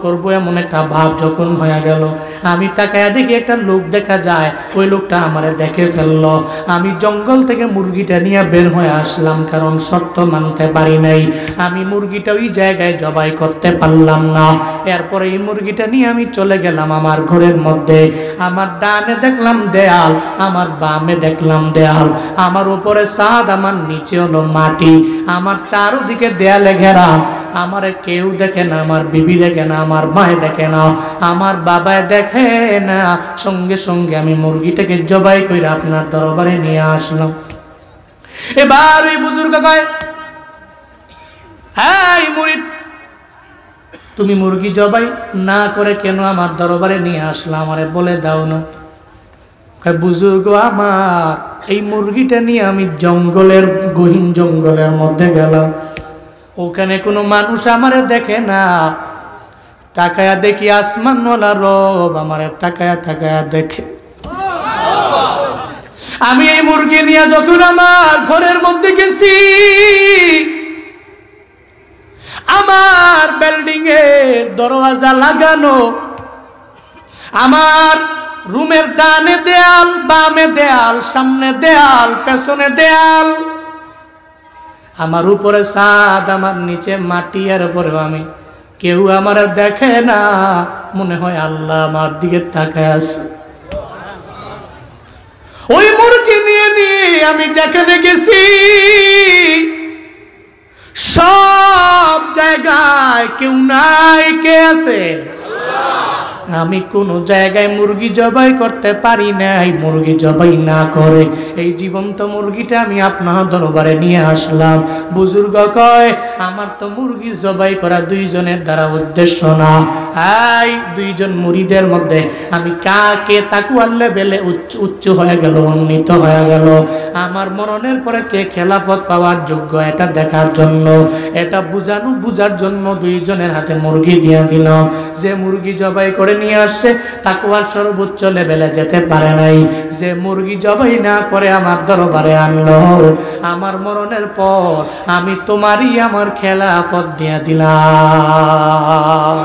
করবো এমন একটা ভাব যখন হয়ে গেল, আমি তাকায়া দেখি একটা লোক দেখা যায়, ওই লোকটা আমারে দেখে ফেললো। আমি জঙ্গল থেকে মুরগিটা নিয়ে বের হয়ে আসলাম, কারণ শর্ত মানতে পারি নাই, আমি মুরগিটা ওই জায়গায় জবাই করতে পারলাম না। এরপরে এই মুরগিটা নিয়ে আমি চলে গেলাম আমার ঘরের মধ্যে। আমার ডানে দেখলাম দেয়াল, আমার বামে দেখলাম দেয়াল, আমার উপরে ছাদ, আমার নিচে হলো মাটি, আমার চারদিকে দেয়ালে ঘেরা। আমারে কেউ দেখে না, আমার বিবি দেখে না, আমার মায়ে দেখে না, আমার বাবায় দেখে না। সঙ্গে সঙ্গে আমি মুরগিটাকে জবাই করে আপনার দরবারে নিয়ে আসলাম। এবার ওই বুজুর্গ কয়, হ্যাঁ মুরিদ, তুমি মুরগি জবাই না করে কেন আমার দরবারে নিয়ে আসলাম, আমারে বলে দাও না। কয়, বুজুর্গ, আমার এই মুরগিটা নিয়ে আমি গহীন জঙ্গলের মধ্যে গেলাম, ওখানে কোনো মানুষ আমারে দেখে না, তাকায়া দেখি আসমানওয়ালা রব আমারে তাকায়া দেখে। আমি এই মুরগি নিয়ে যখন আমার ঘরের মধ্যে গেছি, আমার বিল্ডিং এর দরওয়াজা লাগানো, আমার রুমের ডানে দেয়াল, বামে দেয়াল, সামনে দেয়াল, পেছনে দেয়াল, আমার উপরে ছাদ, আমার নিচে মাটি, আর উপরেও আমি, কেউ আমার দেখে না, মনে হয় আল্লাহ আমার দিকে তাকায় আছে। ওই মুরগি নিয়ে আমি যেখানে গেছি, সব জায়গায় কেউ নাই, কে আছে? আমি কোন জায়গায় মুরগি জবাই করতে পারি নাই। মুরগি জবাই না করে এই জীবন্ত মুরগিটা আমি আপনার দরবারে নিয়ে আসলাম। বুজুর্গ কয়, আমার তো মুরগি জবাই করা 2 জনের দ্বারা উদ্দেশ্য না। এই 2 জন মুরিদের মধ্যে আমি কাকে তাকওয়ার লেভেলে উচ্চ হয়ে গেল, উন্নীত হয়ে গেল, আমার মরণের পরে কে খেলাফত পাওয়ার যোগ্য, এটা দেখার জন্য, এটা বুঝার জন্য 2 জনের হাতে মুরগি দিয়ে দিলাম। যে মুরগি জবাই করে নিয়ে আসছে তাকওয়ার সর্বোচ্চ লেভেলে যেতে পারে নাই। যে মুরগি জবাই না করে আমার দরবারে আনলো, আমার মরণের পর আমি তোমারই আমার খেলাফত দিয়ে দিলাম।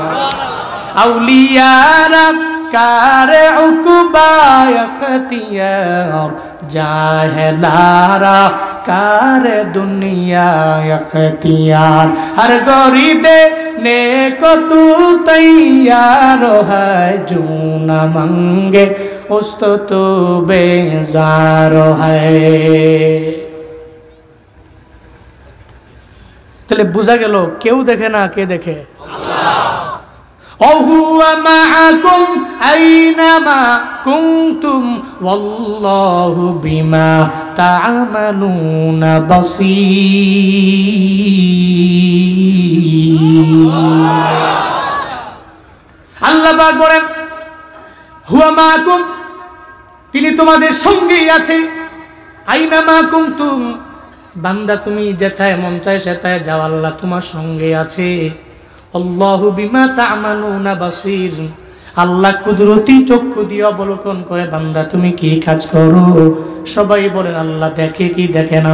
আউলিয়ারা কারে উকবা ইখতিয়ার, জাহেলারা কারে দুনিয়া ইখতিয়ার, হর গরিদে नेको तू तैयार है, जो न मंगे उस तो तू बेजार है। তাহলে বোঝা গেল কেউ দেখে না, কে দেখে? আল্লাহ। وهو معكم أينما كنتم والله بما تعملون بصير আল্লাহ পাক বলেন হুয়া মাকুম, তিনি তোমাদের সঙ্গেই আছে। আইনামা কুনতুম, বান্দা তুমি যেথায় মন চায় সেথায় যাও, আল্লাহ তোমার সঙ্গে আছে। আল্লাহু বিমা তা'মালুনা বাসীর, আল্লাহ কুদরতি চক্ষু দিয়ে অবলোকন করে বান্দা তুমি কি কাজ করো। সবাই বলেন আল্লাহ দেখে কি দেখে না?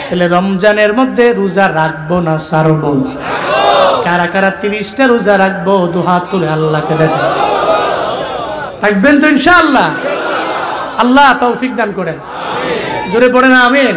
তাহলে রমজানের মধ্যে রোজা রাখবো না ছাড়বো? কারা কারা 30টা রোজা রাখবো দুহাত তুলে আল্লাহকে দেখেন। থাকবেন তো ইনশাআল্লাহ? আল্লাহ তৌফিক দান করেন। জোরে পড়েন আমিন।